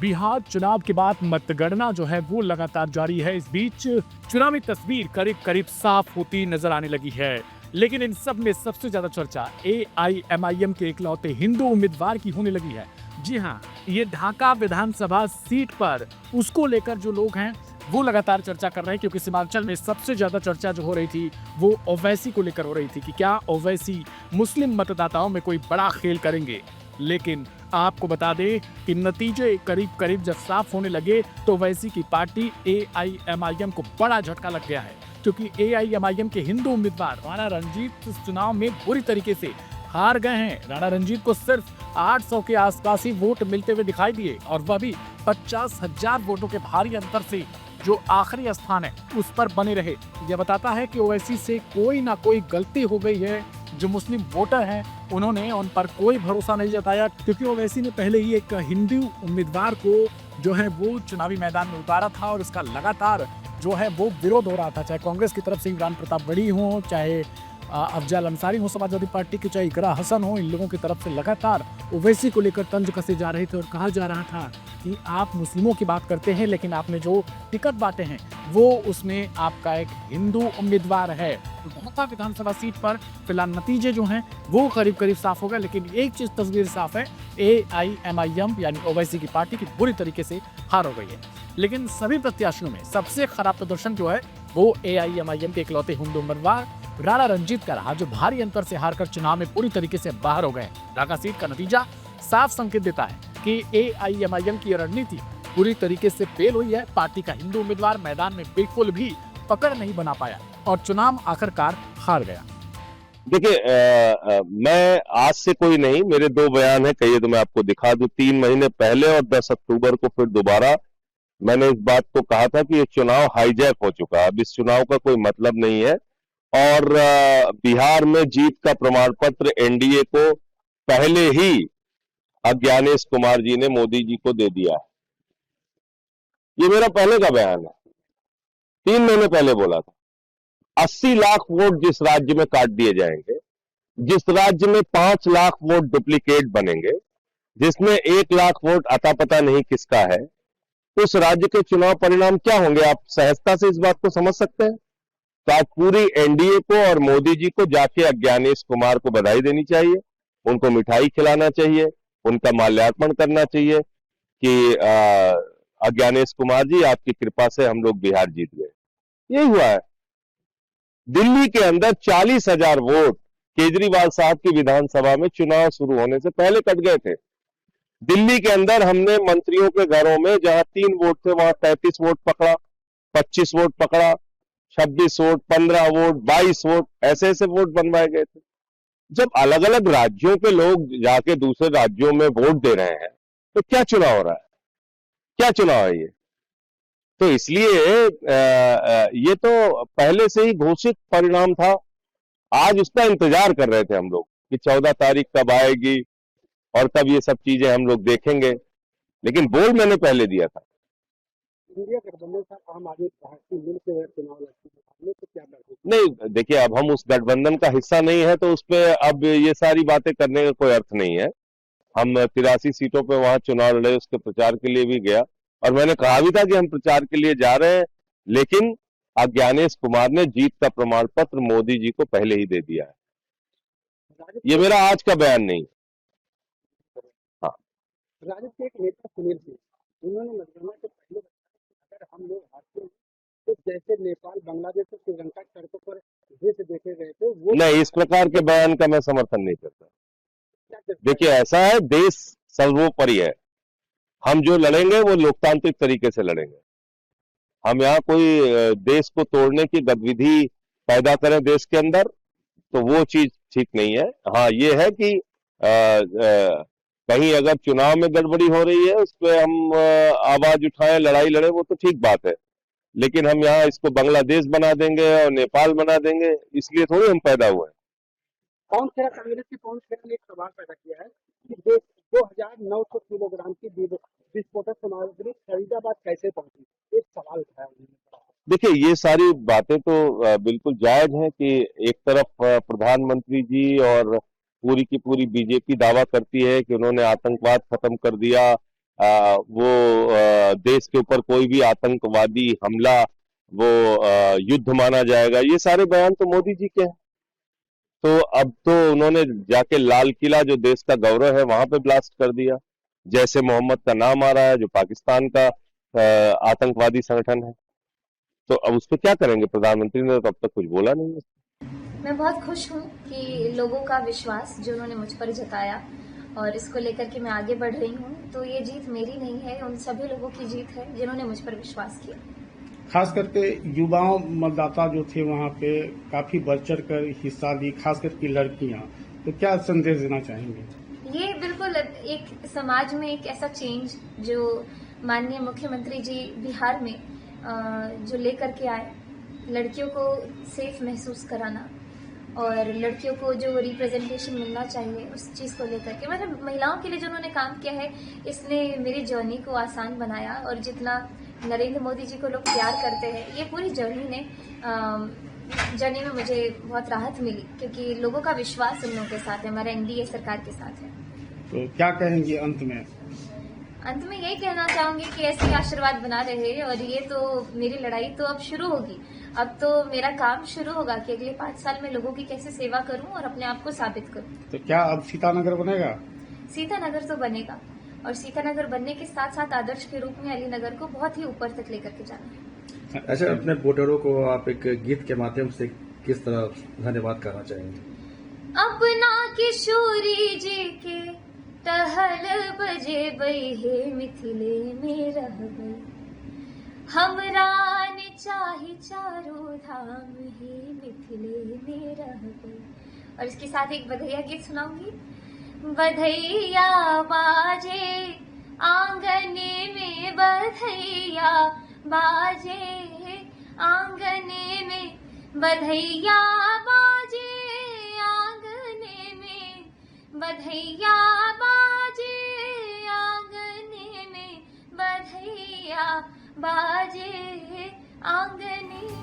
बिहार चुनाव के बाद मतगणना जो है वो लगातार जारी है। इस बीच चुनावी तस्वीर करीब करीब साफ होती नजर आने लगी है, लेकिन इन सब में सबसे ज्यादा चर्चा AIMIM के इकलौते हिंदू उम्मीदवार की होने लगी है। जी हाँ, ये ढाका विधानसभा सीट पर उसको लेकर जो लोग हैं वो लगातार चर्चा कर रहे हैं, क्योंकि सीमांचल में सबसे ज्यादा चर्चा जो हो रही थी वो ओवैसी को लेकर हो रही थी कि क्या ओवैसी मुस्लिम मतदाताओं में कोई बड़ा खेल करेंगे। लेकिन आपको बता दें कि नतीजे करीब करीब जब साफ होने लगे तो ओवैसी की पार्टी AIMIM को बड़ा झटका लग गया है, क्योंकि AIMIM के हिंदू उम्मीदवार राणा रंजीत इस चुनाव में बुरी तरीके से हार गए हैं। राणा रंजीत को सिर्फ 800 के आसपास ही वोट मिलते हुए दिखाई दिए, और वह भी 50,000 वोटों के भारी अंतर से जो आखिरी स्थान है उस पर बने रहे। यह बताता है कि ओवैसी से कोई ना कोई गलती हो गई है। जो मुस्लिम वोटर हैं उन्होंने उन पर कोई भरोसा नहीं जताया, क्योंकि ओवैसी ने पहले ही एक हिंदू उम्मीदवार को जो है वो चुनावी मैदान में उतारा था, और इसका लगातार जो है वो विरोध हो रहा था। चाहे कांग्रेस की तरफ से इमरान प्रताप गढ़ी हो, चाहे अफजल अंसारी हो समाजवादी पार्टी के, चाहे इकरा हसन हो, इन लोगों की तरफ से लगातार ओवैसी को लेकर तंज कसे जा रहे थे और कहा जा रहा था कि आप मुस्लिमों की बात करते हैं, लेकिन आपने जो टिकट बांटे हैं वो उसमें आपका एक हिंदू उम्मीदवार है। ढाका विधानसभा सीट पर फिलहाल नतीजे जो हैं वो करीब करीब साफ हो गए, लेकिन एक चीज तस्वीर साफ है, AIMIM यानी ओवैसी की पार्टी की बुरी तरीके से हार हो गई है। लेकिन सभी प्रत्याशियों में सबसे खराब प्रदर्शन जो है वो AIMIM के इकलौते हिंदू उम्मीदवार राणा रंजीत का रहा, जो भारी अंतर से हारकर चुनाव में पूरी तरीके से बाहर हो गए। ढाका सीट का नतीजा साफ संकेत देता है कि AIMIM की रणनीति पूरी तरीके से फेल हुई है। पार्टी का हिंदू उम्मीदवार मैदान में बिल्कुल भी पकड़ नहीं बना पाया और चुनाव आखिरकार हार गया। देखिए, मैं आज से कोई नहीं, मेरे दो बयान है, कहिए तो मैं आपको दिखा दूं। 3 महीने पहले और 10 अक्टूबर को फिर दोबारा मैंने इस बात को कहा था कि ये चुनाव हाईजैक हो चुका है, अब इस चुनाव का कोई मतलब नहीं है। और बिहार में जीत का प्रमाण पत्र NDA को पहले ही ज्ञानेश कुमार जी ने मोदी जी को दे दिया है। ये मेरा पहले का बयान है, 3 महीने पहले बोला था। 80 लाख वोट जिस राज्य में काट दिए जाएंगे, जिस राज्य में 5 लाख वोट डुप्लीकेट बनेंगे, जिसमें 1 लाख वोट अता पता नहीं किसका है, उस राज्य के चुनाव परिणाम क्या होंगे? आप सहजता से इस बात को समझ सकते हैं। तो आप पूरी NDA को और मोदी जी को जाके ज्ञानेश कुमार को बधाई देनी चाहिए, उनको मिठाई खिलाना चाहिए, उनका माल्यार्पण करना चाहिए कि ज्ञानेश कुमार जी, आपकी कृपा से हम लोग बिहार जीत गए। यही हुआ है। दिल्ली के अंदर 40,000 वोट केजरीवाल साहब की विधानसभा में चुनाव शुरू होने से पहले कट गए थे। दिल्ली के अंदर हमने मंत्रियों के घरों में जहां 3 वोट थे वहां 33 वोट पकड़ा, 25 वोट पकड़ा, 26 वोट, 15 वोट, 22 वोट, ऐसे ऐसे वोट बनवाए गए थे। जब अलग अलग राज्यों के लोग जाके दूसरे राज्यों में वोट दे रहे हैं तो क्या चुनाव हो रहा है? क्या चुनाव है ये? तो इसलिए ये तो पहले से ही घोषित परिणाम था। आज उसका इंतजार कर रहे थे हम लोग कि 14 तारीख कब आएगी और कब ये सब चीजें हम लोग देखेंगे, लेकिन बोल मैंने पहले दिया था। इंडिया गठबंधन का काम आगे मिलकर चुनाव लड़ने तो क्या कर? नहीं, देखिए, अब हम उस गठबंधन का हिस्सा नहीं है तो उसपे अब ये सारी बातें करने का कोई अर्थ नहीं है। हम 83 सीटों पे वहां चुनाव लड़े, उसके प्रचार के लिए भी गया और मैंने कहा भी था कि हम प्रचार के लिए जा रहे हैं, लेकिन ज्ञानेश कुमार ने जीत का प्रमाण पत्र मोदी जी को पहले ही दे दिया है। ये मेरा आज का बयान नहीं। हाँ, राजद के एक नेता सुनील सिंह, उन्होंने मतगणना से पहले बताया कि अगर हम लोग हारते हैं तो जैसे नेपाल, बांग्लादेश और श्रीलंका की सड़कों पर देश देखे गए थे वो नहीं, इस प्रकार के बयान का मैं समर्थन नहीं करता। देखिए, ऐसा है, देश सर्वोपरि है। हम जो लड़ेंगे वो लोकतांत्रिक तरीके से लड़ेंगे। हम यहाँ कोई देश को तोड़ने की गतिविधि पैदा करें देश के अंदर, तो वो चीज ठीक नहीं है। हाँ, ये है कि कहीं अगर चुनाव में गड़बड़ी हो रही है उस पर हम आवाज उठाएं, लड़ाई लड़े, वो तो ठीक बात है, लेकिन हम यहाँ इसको बांग्लादेश बना देंगे और नेपाल बना देंगे, इसलिए थोड़ी हम पैदा हुए हैं। पवन खेड़ा, कांग्रेस के पवन खेड़ा ने एक सवाल पैदा किया है कि 2,900 किलोग्राम की विस्फोटक सामग्री फरीदाबाद कैसे पहुंची, एक सवाल उठाया उन्होंने। देखिए, ये सारी बातें तो बिल्कुल जायज हैं कि एक तरफ प्रधानमंत्री जी और पूरी की पूरी बीजेपी दावा करती है कि उन्होंने आतंकवाद खत्म कर दिया, वो देश के ऊपर कोई भी आतंकवादी हमला वो युद्ध माना जाएगा, ये सारे बयान तो मोदी जी के हैं। तो अब तो उन्होंने जाके लाल किला जो देश का गौरव है वहां पे ब्लास्ट कर दिया। जैसे मोहम्मद का नाम आ रहा है जो पाकिस्तान का आतंकवादी संगठन है। तो अब उस पर क्या करेंगे? प्रधानमंत्री ने तो अब तक कुछ बोला नहीं है। मैं बहुत खुश हूँ कि लोगों का विश्वास जो उन्होंने मुझ पर जताया और इसको लेकर के मैं आगे बढ़ रही हूँ, तो ये जीत मेरी नहीं है, उन सभी लोगों की जीत है जिन्होंने मुझ पर विश्वास किया। खास करके युवाओं मतदाता जो थे वहाँ पे काफी बढ़ चढ़ कर हिस्सा ली, खास करके लड़कियां, तो क्या संदेश देना चाहेंगे? ये बिल्कुल एक समाज में एक ऐसा चेंज जो माननीय मुख्यमंत्री जी बिहार में जो लेकर के आए, लड़कियों को सेफ महसूस कराना और लड़कियों को जो रिप्रेजेंटेशन मिलना चाहिए उस चीज़ को लेकर के, मतलब महिलाओं के लिए जो उन्होंने काम किया है, इसने मेरी जर्नी को आसान बनाया। और जितना नरेंद्र मोदी जी को लोग प्यार करते हैं, ये पूरी जर्नी में मुझे बहुत राहत मिली क्योंकि लोगों का विश्वास उन लोगों के साथ है, हमारा एनडीए सरकार के साथ है। तो क्या कहेंगे अंत में? अंत में यही कहना चाहूंगी कि ऐसे ही आशीर्वाद बना रहे, और ये तो मेरी लड़ाई तो अब शुरू होगी। अब तो मेरा काम शुरू होगा कि अगले 5 साल में लोगों की कैसे सेवा करूं और अपने आप को साबित करूं। तो क्या अब सीतानगर बनेगा? सीतानगर तो बनेगा, और सीतानगर बनने के साथ साथ आदर्श के रूप में अलीनगर को बहुत ही ऊपर तक लेकर के जाना है। अच्छा, अपने वोटरों को आप एक गीत के माध्यम से किस तरह धन्यवाद करना चाहेंगे? अपना किशोरी जी के टहल बजे बई हे मिथिले में रह गई, हमरा ने चाही चारों धाम हे मिथिले में रह गई। और इसके साथ एक बधैया गीत सुनाऊंगी। बधैया बाजे आंगने में, बधैया बाजे आंगने में, बधैया बाजे आंगने में, बधैया बाजे आंगने में, बधैया बाजे आंगने